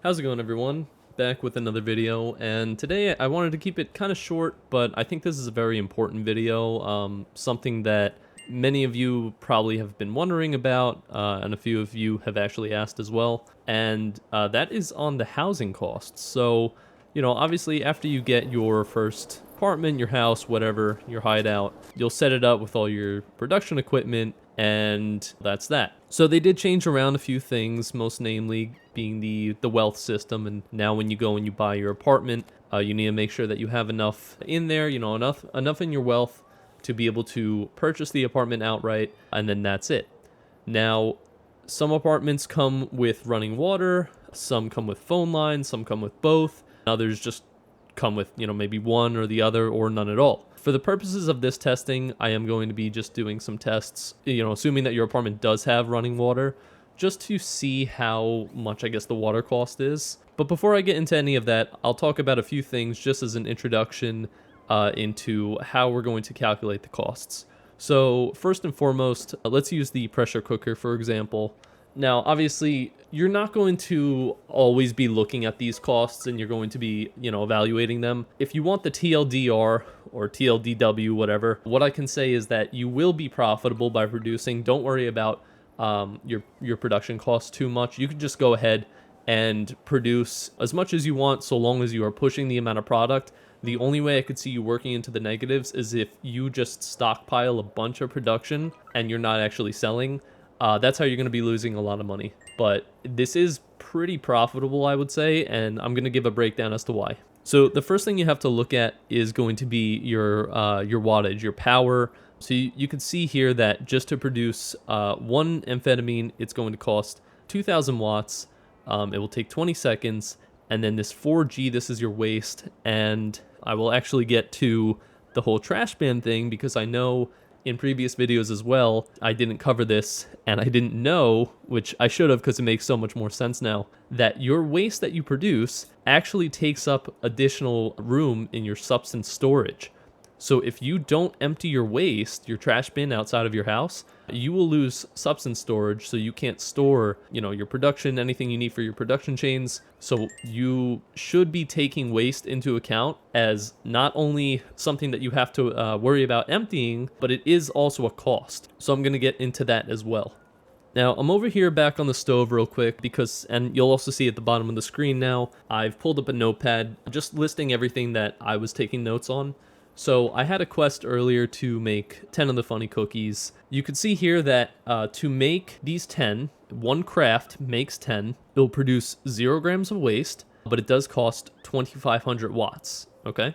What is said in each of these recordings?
How's it going, everyone? Back with another video, and today I wanted to keep it kind of short, but I think this is a very important video, something that many of you probably have been wondering about, and a few of you have actually asked as well, and that is on the housing costs. So, obviously after you get your first apartment, your house, whatever, your hideout, you'll set it up with all your production equipment, and that's that. So they did change around a few things, most namely being the wealth system. And now when you go and you buy your apartment, you need to make sure that you have enough in there, enough in your wealth to be able to purchase the apartment outright, and then that's it. Now, some apartments come with running water, some come with phone lines, some come with both, others just come with, maybe one or the other or none at all. For the purposes of this testing, I am going to be just doing some tests, assuming that your apartment does have running water, just to see how much, I guess, the water cost is. But before I get into any of that, I'll talk about a few things just as an introduction into how we're going to calculate the costs. So first and foremost, let's use the pressure cooker, for example. Now, obviously, you're not going to always be looking at these costs and you're going to be, evaluating them. If you want the TLDR or TLDW, whatever, what I can say is that you will be profitable by producing. Don't worry about your production costs too much. You can just go ahead and produce as much as you want so long as you are pushing the amount of product. The only way I could see you working into the negatives is if you just stockpile a bunch of production and you're not actually selling. That's how you're going to be losing a lot of money. But this is pretty profitable, I would say, and I'm going to give a breakdown as to why. So the first thing you have to look at is going to be your wattage, your power. So you can see here that just to produce one amphetamine, it's going to cost 2,000 watts. It will take 20 seconds. And then this 4G, this is your waste. And I will actually get to the whole trash bin thing because I know in previous videos as well, I didn't cover this, and I didn't know, which I should have because it makes so much more sense now, that your waste that you produce actually takes up additional room in your substance storage. So if you don't empty your waste, your trash bin outside of your house, you will lose substance storage, so you can't store, your production, anything you need for your production chains. So you should be taking waste into account as not only something that you have to worry about emptying, but it is also a cost. So I'm going to get into that as well. Now, I'm over here back on the stove real quick because, and you'll also see at the bottom of the screen now, I've pulled up a notepad just listing everything that I was taking notes on. So I had a quest earlier to make 10 of the funny cookies. You can see here that to make these 10, one craft makes 10. It'll produce 0 grams of waste, but it does cost 2,500 watts, okay?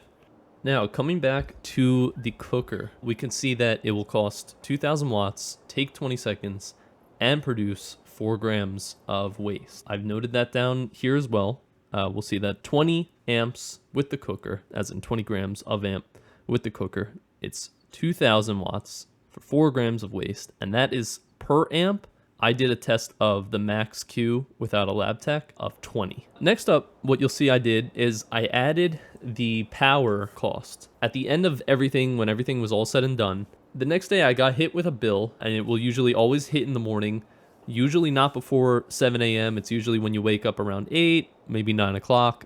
Now, coming back to the cooker, we can see that it will cost 2,000 watts, take 20 seconds, and produce 4 grams of waste. I've noted that down here as well. We'll see that 20 amps with the cooker, as in 20 grams of amp, with the cooker, it's 2,000 watts for 4 grams of waste, and that is per amp. I did a test of the max Q without a lab tech of 20. Next up, what you'll see I did is I added the power cost. At the end of everything, when everything was all said and done, the next day I got hit with a bill, and it will usually always hit in the morning, usually not before 7 a.m. It's usually when you wake up around 8, maybe 9 o'clock.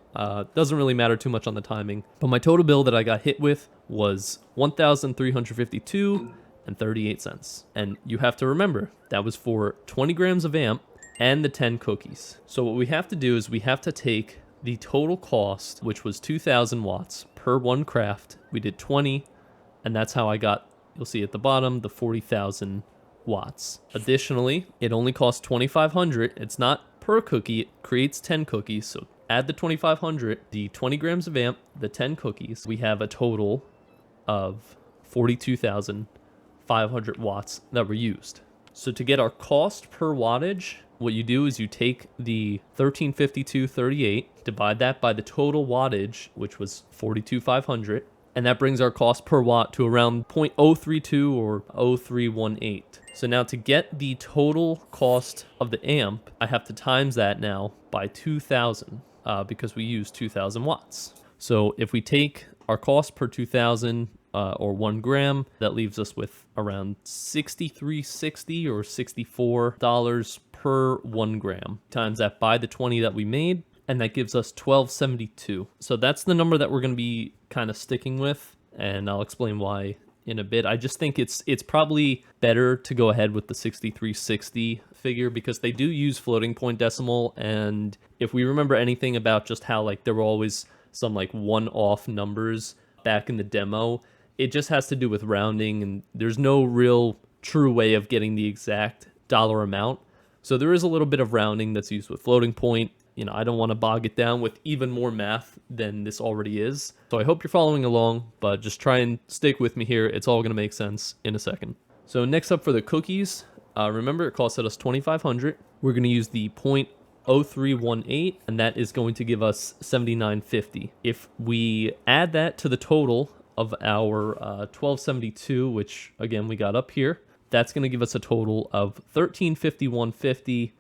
Doesn't really matter too much on the timing. But my total bill that I got hit with was $1,352 and 38 cents. And you have to remember, that was for 20 grams of amp and the 10 cookies. So what we have to do is we have to take the total cost, which was 2,000 watts per one craft. We did 20, and that's how I got, you'll see at the bottom, the 40,000 watts. Additionally, it only costs 2,500. It's not per cookie. It creates 10 cookies. So add the 2,500, the 20 grams of amp, the 10 cookies. We have a total of 42,500 watts that were used. So to get our cost per wattage, what you do is you take the 1352.38, divide that by the total wattage, which was 42,500, and that brings our cost per watt to around 0.032 or 0.0318. So now to get the total cost of the amp, I have to times that now by 2,000 because we use 2,000 watts. So if we take our cost per 2,000 or 1 gram, that leaves us with around $63.60 or $64 per 1 gram. Times that by the 20 that we made, and that gives us 1272. So that's the number that we're going to be kind of sticking with, and I'll explain why in a bit. I just think it's probably better to go ahead with the 6360 figure because they do use floating point decimal, and if we remember anything about just how like there were always some like one-off numbers back in the demo, it just has to do with rounding, and there's no real true way of getting the exact dollar amount. So there is a little bit of rounding that's used with floating point. You know, I don't want to bog it down with even more math than this already is. So I hope you're following along, but just try and stick with me here. It's all going to make sense in a second. So next up for the cookies, remember it costed us 2,500. We're going to use the 0.0318, and that is going to give us 79.50. If we add that to the total of our 1272, which again we got up here, that's going to give us a total of 1351.50.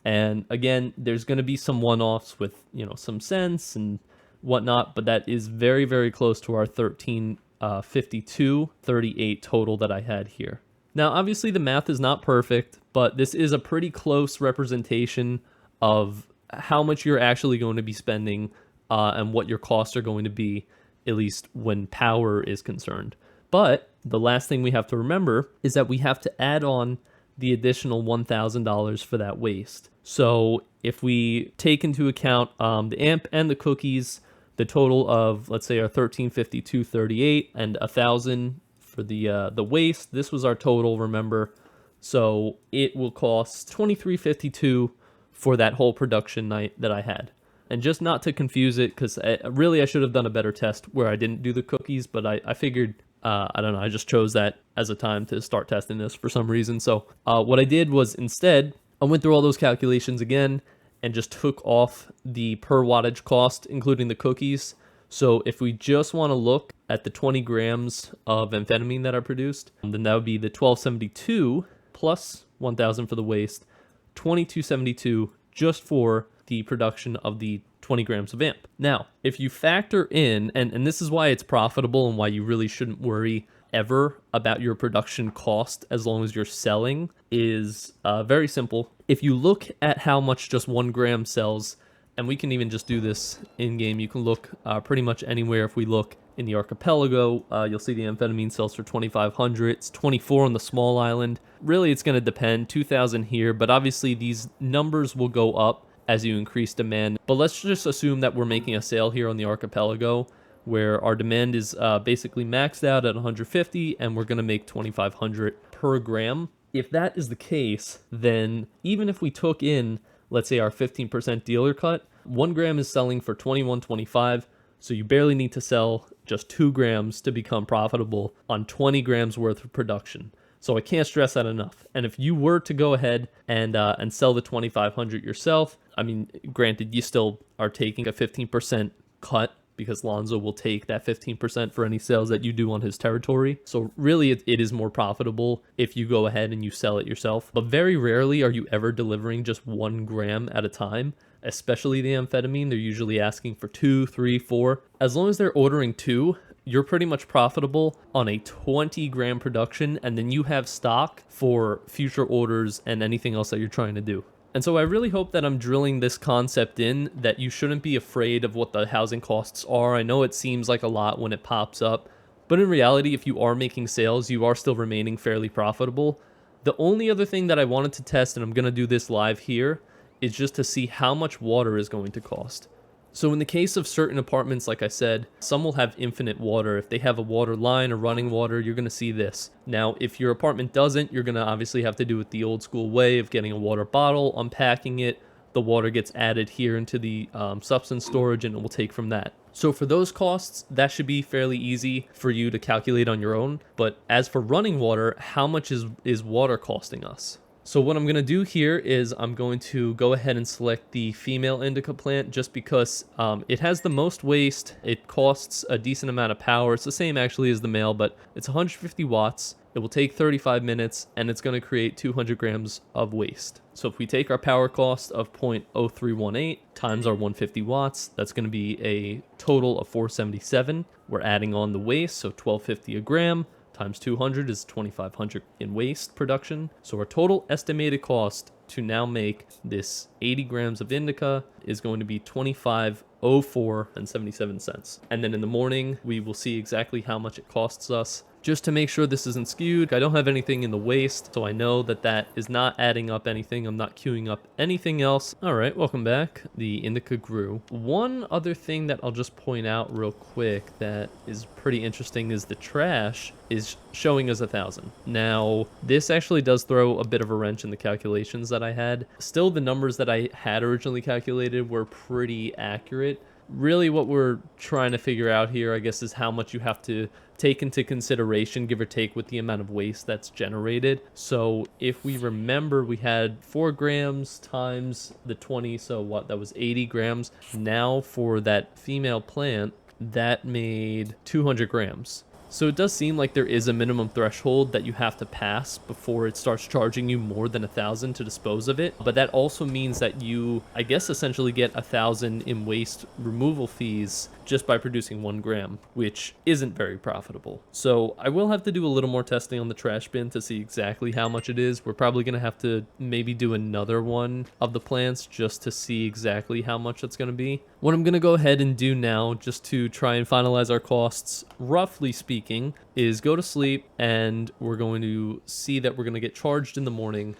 And again, there's going to be some one-offs with, you know, some cents and whatnot, but that is very, very close to our 1352.38 total that I had here. Now, obviously the math is not perfect, but this is a pretty close representation of how much you're actually going to be spending and what your costs are going to be, at least when power is concerned. But the last thing we have to remember is that we have to add on the additional $1,000 for that waste. So if we take into account the amp and the cookies, the total of, let's say, our 1352.38 and 1,000 for the waste, this was our total, remember. So it will cost $23.52 for that whole production night that I had. And just not to confuse it, because really I should have done a better test where I didn't do the cookies, but I figured, I don't know, I just chose that as a time to start testing this for some reason. So what I did was instead, I went through all those calculations again and just took off the per wattage cost, including the cookies. So if we just want to look at the 20 grams of amphetamine that I produced, then that would be the 1272 plus 1,000 for the waste, 2272 just for the production of the 20 grams of amp. Now, if you factor in, and this is why it's profitable and why you really shouldn't worry ever about your production cost as long as you're selling, is very simple. If you look at how much just 1 gram sells, and we can even just do this in game, you can look pretty much anywhere. If we look in the archipelago, you'll see the amphetamine sells for 2,500. It's 24 on the small island. Really, it's going to depend, 2,000 here, but obviously these numbers will go up as you increase demand. But let's just assume that we're making a sale here on the archipelago where our demand is basically maxed out at 150 and we're going to make 2,500 per gram. If that is the case, then even if we took in, let's say, our 15% dealer cut, 1 gram is selling for $21.25, so you barely need to sell just 2 grams to become profitable on 20 grams worth of production. So I can't stress that enough. And if you were to go ahead and sell the 2,500 yourself, I mean, granted, you still are taking a 15% cut because Lonzo will take that 15% for any sales that you do on his territory. So really, it is more profitable if you go ahead and you sell it yourself. But very rarely are you ever delivering just 1 gram at a time, especially the amphetamine. They're usually asking for 2, 3, 4. As long as they're ordering 2, you're pretty much profitable on a 20 gram production, and then you have stock for future orders and anything else that you're trying to do. And so I really hope that I'm drilling this concept in, that you shouldn't be afraid of what the housing costs are. I know it seems like a lot when it pops up, but in reality, if you are making sales, you are still remaining fairly profitable. The only other thing that I wanted to test, and I'm going to do this live here, is just to see how much water is going to cost. So in the case of certain apartments, like I said, some will have infinite water. If they have a water line or running water, you're going to see this. Now, if your apartment doesn't, you're going to obviously have to do it the old school way of getting a water bottle, unpacking it. The water gets added here into the substance storage, and it will take from that. So for those costs, that should be fairly easy for you to calculate on your own. But as for running water, how much is water costing us? So what I'm going to do here is I'm going to go ahead and select the female indica plant just because it has the most waste. It costs a decent amount of power. It's the same actually as the male, but it's 150 watts. It will take 35 minutes and it's going to create 200 grams of waste. So if we take our power cost of 0.0318 times our 150 watts, that's going to be a total of 477. We're adding on the waste, so 1250 a gram, times 200 is 2,500 in waste production. So our total estimated cost to now make this 80 grams of indica is going to be 25.04 and 77 cents. And then in the morning, we will see exactly how much it costs us. Just to make sure this isn't skewed, I don't have anything in the waste, so I know that that is not adding up anything. I'm not queuing up anything else. All right, welcome back. The indica grew. One other thing that I'll just point out real quick that is pretty interesting is the trash is showing us 1,000. Now, this actually does throw a bit of a wrench in the calculations that I had. Still, the numbers that I had originally calculated were pretty accurate. Really what we're trying to figure out here, I guess, is how much you have to take into consideration, give or take, with the amount of waste that's generated. So if we remember, we had 4 grams times the 20, so what, that was 80 grams. Now for that female plant, that made 200 grams. So it does seem like there is a minimum threshold that you have to pass before it starts charging you more than 1,000 to dispose of it. But that also means that you, I guess, essentially get 1,000 in waste removal fees just by producing 1 gram, which isn't very profitable. So I will have to do a little more testing on the trash bin to see exactly how much it is. We're probably going to have to maybe do another one of the plants just to see exactly how much it's going to be. What I'm going to go ahead and do now, just to try and finalize our costs, roughly speaking, is go to sleep, and we're going to see that we're going to get charged in the morning.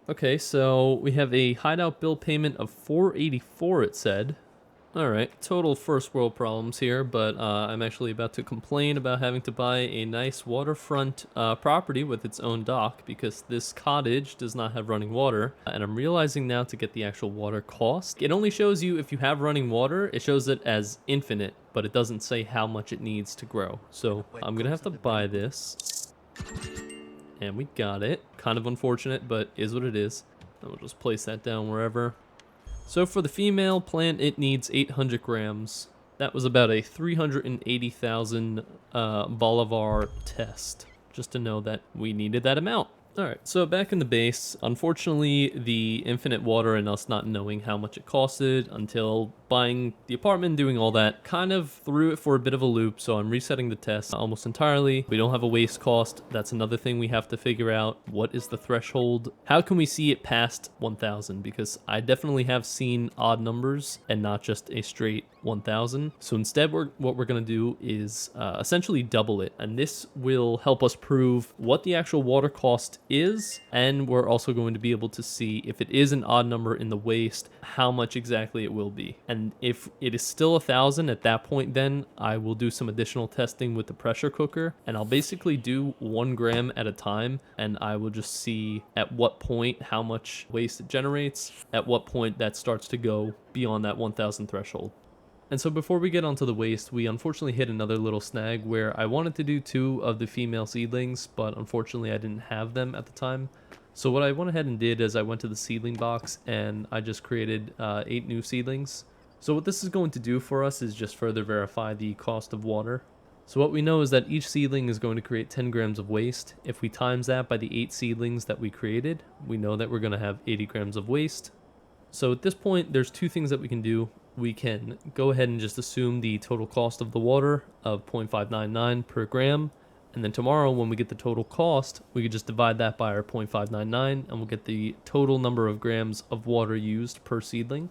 Okay, so we have a hideout bill payment of $484, it said. Alright, total first world problems here, but I'm actually about to complain about having to buy a nice waterfront property with its own dock because this cottage does not have running water. And I'm realizing now to get the actual water cost. It only shows you if you have running water, it shows it as infinite, but it doesn't say how much it needs to grow. So I'm gonna have to buy this. And we got it. Kind of unfortunate, but is what it is. And we'll just place that down wherever. So for the female plant, it needs 800 grams. That was about a 380,000 Bolivar test, just to know that we needed that amount. Alright, so back in the base, unfortunately the infinite water and us not knowing how much it costed until buying the apartment and doing all that kind of threw it for a bit of a loop, so I'm resetting the test almost entirely. We don't have a waste cost. That's another thing we have to figure out. What is the threshold? How can we see it past 1,000? Because I definitely have seen odd numbers and not just a straight 1,000. So instead what we're going to do is essentially double it, and this will help us prove what the actual water cost is, and we're also going to be able to see if it is an odd number in the waste, how much exactly it will be. And if it is still 1,000 at that point, then I will do some additional testing with the pressure cooker, and I'll basically do 1 gram at a time, and I will just see at what point how much waste it generates, at what point that starts to go beyond that 1,000 threshold. And so before we get onto the waste, we unfortunately hit another little snag where I wanted to do 2 of the female seedlings, but unfortunately I didn't have them at the time. So what I went ahead and did is I went to the seedling box and I just created 8 new seedlings. So what this is going to do for us is just further verify the cost of water. So what we know is that each seedling is going to create 10 grams of waste. If we times that by the 8 seedlings that we created, we know that we're going to have 80 grams of waste. So at this point, there's 2 things that we can do. We can go ahead and just assume the total cost of the water of 0.599 per gram. And then tomorrow, when we get the total cost, we could just divide that by our 0.599 and we'll get the total number of grams of water used per seedling.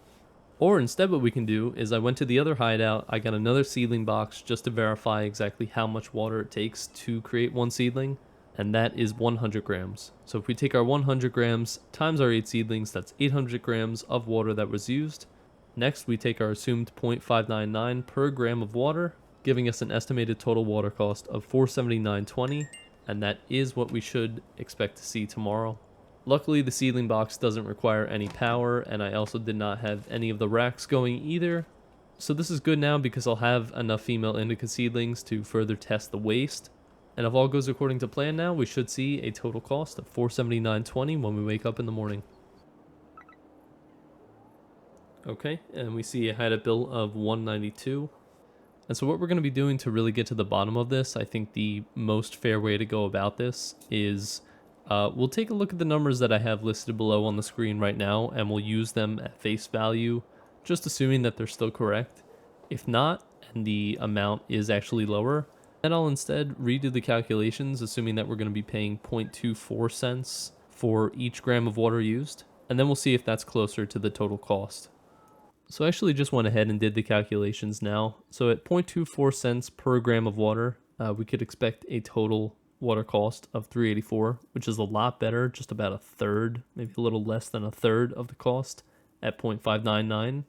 Or instead what we can do is I went to the other hideout, I got another seedling box just to verify exactly how much water it takes to create 1 seedling, and that is 100 grams. So if we take our 100 grams times our 8 seedlings, that's 800 grams of water that was used. Next, we take our assumed 0.599 per gram of water, giving us an estimated total water cost of $479.20, and that is what we should expect to see tomorrow. Luckily, the seedling box doesn't require any power, and I also did not have any of the racks going either. So this is good now because I'll have enough female indica seedlings to further test the waste. And if all goes according to plan now, we should see a total cost of $479.20 when we wake up in the morning. Okay, and we see a hideout bill of $192. And so what we're going to be doing to really get to the bottom of this, I think the most fair way to go about this is we'll take a look at the numbers that I have listed below on the screen right now, and we'll use them at face value, just assuming that they're still correct. If not, and the amount is actually lower. And I'll instead redo the calculations, assuming that we're going to be paying 0.24 cents for each gram of water used, and then we'll see if that's closer to the total cost. So I actually just went ahead and did the calculations now. So at 0.24 cents per gram of water, we could expect a total water cost of $3.84, which is a lot better, just about a third, maybe a little less than a third of the cost at 0.599.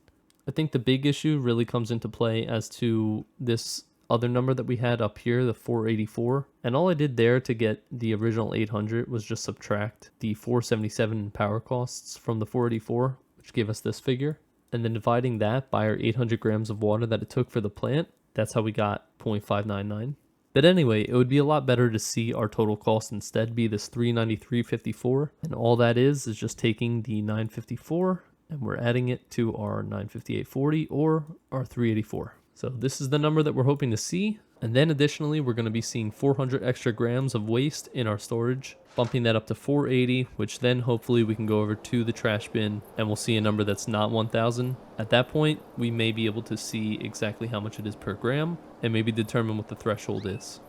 I think the big issue really comes into play as to this other number that we had up here, the 484. And all I did there to get the original 800 was just subtract the 477 in power costs from the 484, which gave us this figure. And then dividing that by our 800 grams of water that it took for the plant, that's how we got 0.599. But anyway, it would be a lot better to see our total cost instead be this 393.54. And all that is just taking the 954 and we're adding it to our 958.40 or our 384. So this is the number that we're hoping to see. And then additionally, we're going to be seeing 400 extra grams of waste in our storage, bumping that up to 480, which then hopefully we can go over to the trash bin and we'll see a number that's not 1,000. At that point, we may be able to see exactly how much it is per gram and maybe determine what the threshold is.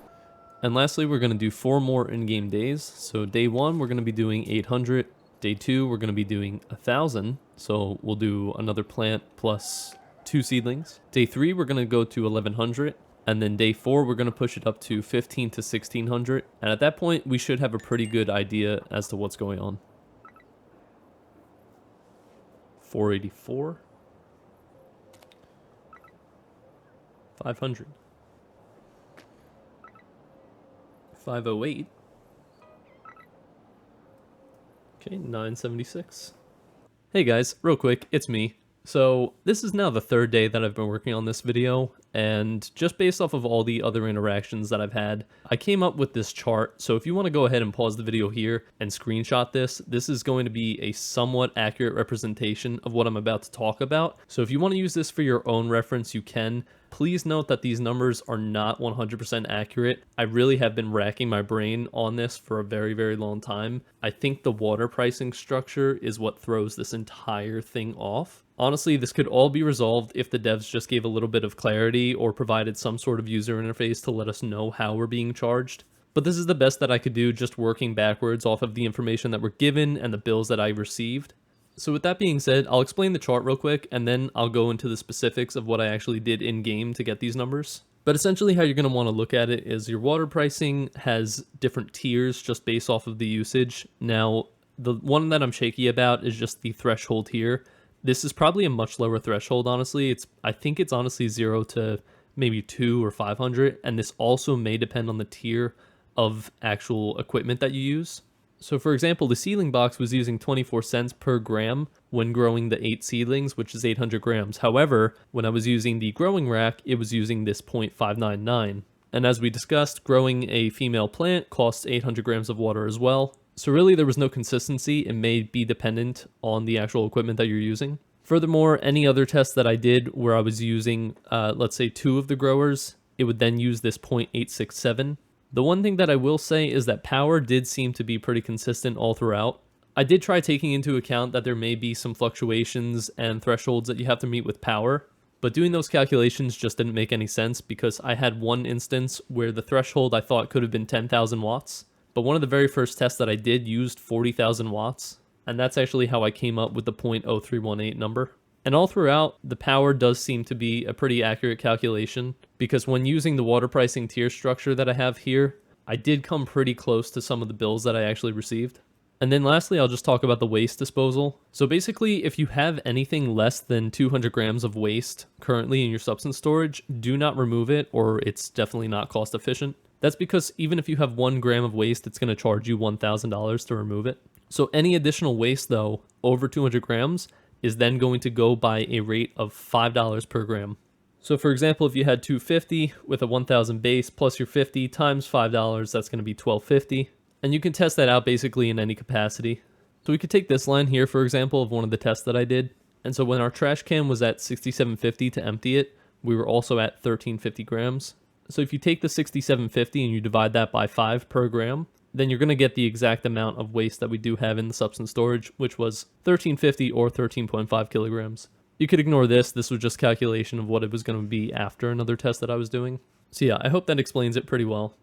And lastly, we're going to do 4 more in-game days. So day 1, we're going to be doing 800. Day 2, we're going to be doing 1,000. So we'll do another plant plus 2 seedlings. Day 3, we're going to go to 1,100. And then day 4, we're going to push it up to 15 to 1,600. And at that point, we should have a pretty good idea as to what's going on. 484. 500. 508. Okay, 976. Hey guys, real quick, it's me. So this is now the 3rd day that I've been working on this video, and just based off of all the other interactions that I've had, I came up with this chart. So if you want to go ahead and pause the video here and screenshot this is going to be a somewhat accurate representation of what I'm about to talk about. So if you want to use this for your own reference, you can. Please note that these numbers are not 100% accurate. I really have been racking my brain on this for a very, very long time. I think the water pricing structure is what throws this entire thing off. Honestly, this could all be resolved if the devs just gave a little bit of clarity or provided some sort of user interface to let us know how we're being charged. But this is the best that I could do, just working backwards off of the information that we're given and the bills that I received. So with that being said, I'll explain the chart real quick, and then I'll go into the specifics of what I actually did in-game to get these numbers. But essentially how you're going to want to look at it is your water pricing has different tiers just based off of the usage. Now, the one that I'm shaky about is just the threshold here. This is probably a much lower threshold, honestly. I think it's honestly 0 to maybe 2 or 500, and this also may depend on the tier of actual equipment that you use. So for example, the seedling box was using 24 cents per gram when growing the 8 seedlings, which is 800 grams. However, when I was using the growing rack, it was using this 0.599. And as we discussed, growing a female plant costs 800 grams of water as well. So really there was no consistency. It may be dependent on the actual equipment that you're using. Furthermore, any other tests that I did where I was using, let's say 2 of the growers, it would then use this 0.867. The one thing that I will say is that power did seem to be pretty consistent all throughout. I did try taking into account that there may be some fluctuations and thresholds that you have to meet with power, but doing those calculations just didn't make any sense because I had one instance where the threshold I thought could have been 10,000 watts, but one of the very first tests that I did used 40,000 watts, and that's actually how I came up with the 0.0318 number. And all throughout, the power does seem to be a pretty accurate calculation, because when using the water pricing tier structure that I have here, I did come pretty close to some of the bills that I actually received. And then lastly, I'll just talk about the waste disposal. So basically, if you have anything less than 200 grams of waste currently in your substance storage, do not remove it, or it's definitely not cost efficient. That's because even if you have 1 gram of waste, it's going to charge you $1,000 to remove it. So any additional waste, though, over 200 grams, is then going to go by a rate of $5 per gram. So for example, if you had 250 with a 1,000 base plus your 50 times $5, that's going to be $12.50. And you can test that out basically in any capacity. So we could take this line here, for example, of one of the tests that I did. And so when our trash can was at 6750 to empty it, we were also at 1350 grams. So if you take the 6750 and you divide that by 5 per gram, then you're going to get the exact amount of waste that we do have in the substance storage, which was 1350 or 13.5 kilograms. You could ignore this. This was just calculation of what it was going to be after another test that I was doing. So yeah, I hope that explains it pretty well.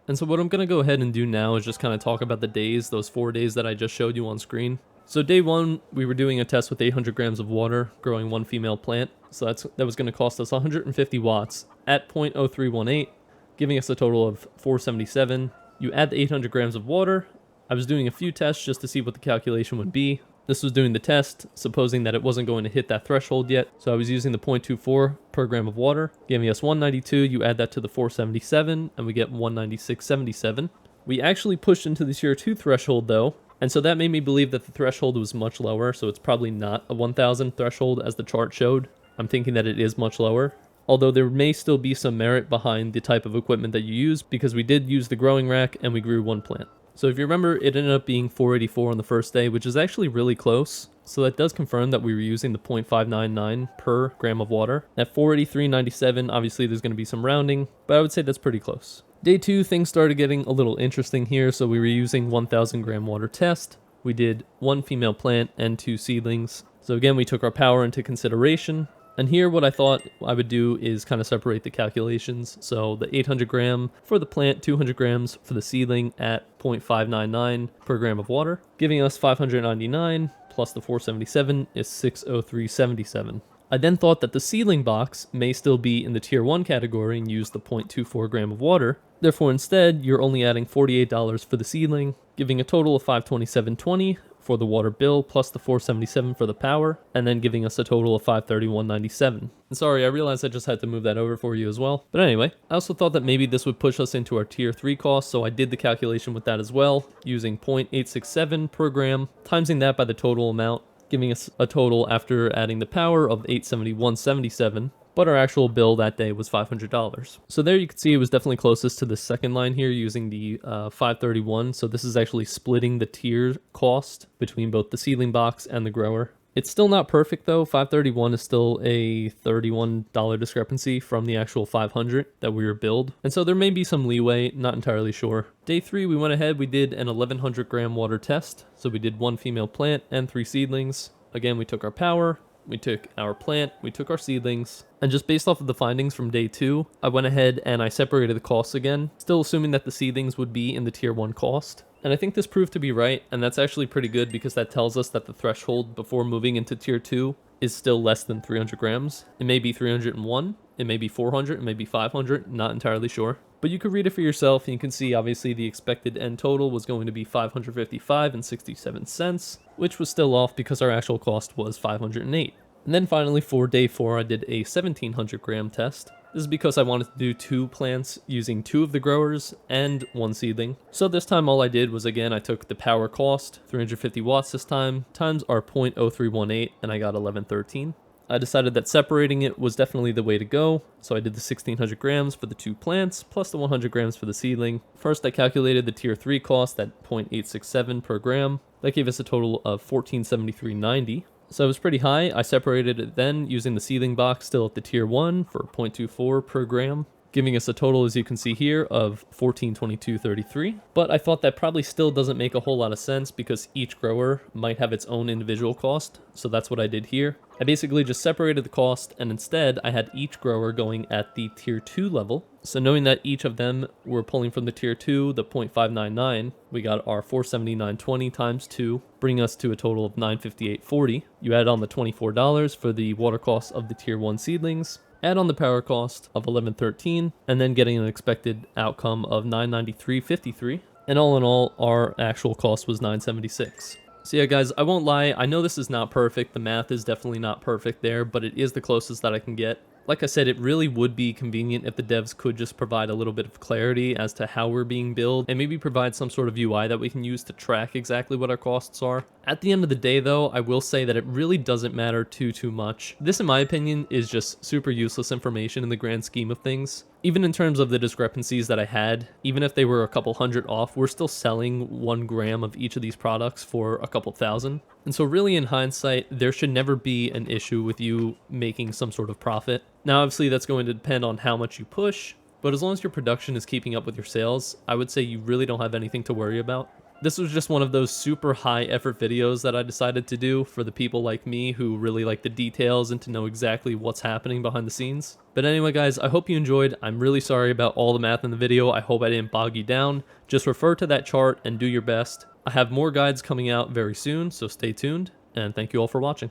And so what I'm going to go ahead and do now is just kind of talk about the days, those 4 days that I just showed you on screen. So day 1, we were doing a test with 800 grams of water, growing 1 female plant. So that was going to cost us 150 watts at 0.0318, giving us a total of 477. You add the 800 grams of water. I was doing a few tests just to see what the calculation would be. This was doing the test, supposing that it wasn't going to hit that threshold yet. So I was using the 0.24 per gram of water, giving us 192. You add that to the 477, and we get 196.77. We actually pushed into the tier 2 threshold though, and so that made me believe that the threshold was much lower, so it's probably not a 1000 threshold as the chart showed. I'm thinking that it is much lower. Although there may still be some merit behind the type of equipment that you use, because we did use the growing rack and we grew 1 plant. So if you remember, it ended up being 484 on the first day, which is actually really close. So that does confirm that we were using the 0.599 per gram of water. At 483.97, obviously there's going to be some rounding, but I would say that's pretty close. Day 2, things started getting a little interesting here. So we were using 1000 gram water test. We did 1 female plant and 2 seedlings. So again, we took our power into consideration. And here what I thought I would do is kind of separate the calculations. So the 800 gram for the plant, 200 grams for the seedling at 0.599 per gram of water, giving us 599 plus the 477 is 603.77. I then thought that the seedling box may still be in the tier 1 category and use the 0.24 gram of water. Therefore, instead, you're only adding $48 for the seedling, giving a total of 527.20 for the water bill plus the 477 for the power, and then giving us a total of 531.97. And sorry, I realized I just had to move that over for you as well. But anyway, I also thought that maybe this would push us into our tier 3 cost, so I did the calculation with that as well, using 0.867 per gram, timesing that by the total amount, giving us a total after adding the power of 871.77. But our actual bill that day was $500. So there you can see it was definitely closest to the second line here using the 531. So this is actually splitting the tier cost between both the seedling box and the grower. It's still not perfect though. 531 is still a $31 discrepancy from the actual 500 that we were billed. And so there may be some leeway, not entirely sure. Day 3, we went ahead, we did an 1100 gram water test. So we did 1 female plant and 3 seedlings. Again, we took our power, we took our plant, we took our seedlings, and just based off of the findings from day 2, I went ahead and I separated the costs again, still assuming that the seedlings would be in the tier 1 cost. And I think this proved to be right, and that's actually pretty good because that tells us that the threshold before moving into tier 2 is still less than 300 grams. It may be 301, it may be 400, it may be 500, not entirely sure. But you could read it for yourself, and you can see obviously the expected end total was going to be 555.67 cents, which was still off because our actual cost was 508. And then finally for day 4, I did a 1700 gram test. This is because I wanted to do 2 plants using 2 of the growers and 1 seedling. So this time all I did was, again, I took the power cost, 350 watts this time, times our 0.0318, and I got 1113. I decided that separating it was definitely the way to go, so I did the 1600 grams for the 2 plants, plus the 100 grams for the seedling. First, I calculated the tier 3 cost at 0.867 per gram. That gave us a total of 1473.90. So it was pretty high. I separated it then using the seedling box still at the tier 1 for 0.24 per gram, giving us a total, as you can see here, of 1422.33. But I thought that probably still doesn't make a whole lot of sense because each grower might have its own individual cost. So that's what I did here. I basically just separated the cost, and instead I had each grower going at the tier 2 level. So knowing that each of them were pulling from the tier 2, the 0.599, we got our 479.20 times 2, bringing us to a total of 958.40. You add on the $24 for the water cost of the tier 1 seedlings, add on the power cost of 1113, and then getting an expected outcome of 993.53. And all in all, our actual cost was 976. So yeah, guys, I won't lie, I know this is not perfect, the math is definitely not perfect there, but it is the closest that I can get. Like I said, it really would be convenient if the devs could just provide a little bit of clarity as to how we're being billed, and maybe provide some sort of UI that we can use to track exactly what our costs are. At the end of the day, though, I will say that it really doesn't matter too much. This, in my opinion, is just super useless information in the grand scheme of things. Even in terms of the discrepancies that I had, even if they were a couple hundred off, we're still selling 1 gram of each of these products for a couple thousand. And so really in hindsight, there should never be an issue with you making some sort of profit. Now, obviously that's going to depend on how much you push, but as long as your production is keeping up with your sales, I would say you really don't have anything to worry about. This was just one of those super high effort videos that I decided to do for the people like me who really like the details and to know exactly what's happening behind the scenes. But anyway guys, I hope you enjoyed. I'm really sorry about all the math in the video. I hope I didn't bog you down. Just refer to that chart and do your best. I have more guides coming out very soon, so stay tuned, and thank you all for watching.